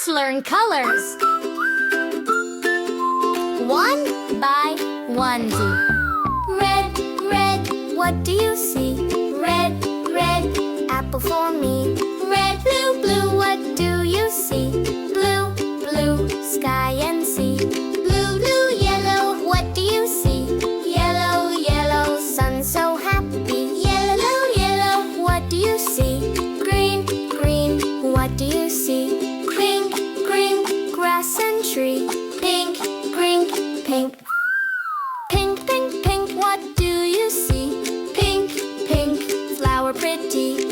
Let's learn colors. One by onesie. Red, red, what do you see? Red, red, apple for me. Red, blue, blue, what do you see? Blue, blue, sky and sea. Blue, blue, yellow, what do you see? Yellow, yellow, sun so happy. Yellow, yellow, what do you see? Green, green, what do you see? Pink, green, grass and tree. Pink, green, pink. Pink, pink, pink, what do you see? Pink, pink, flower pretty.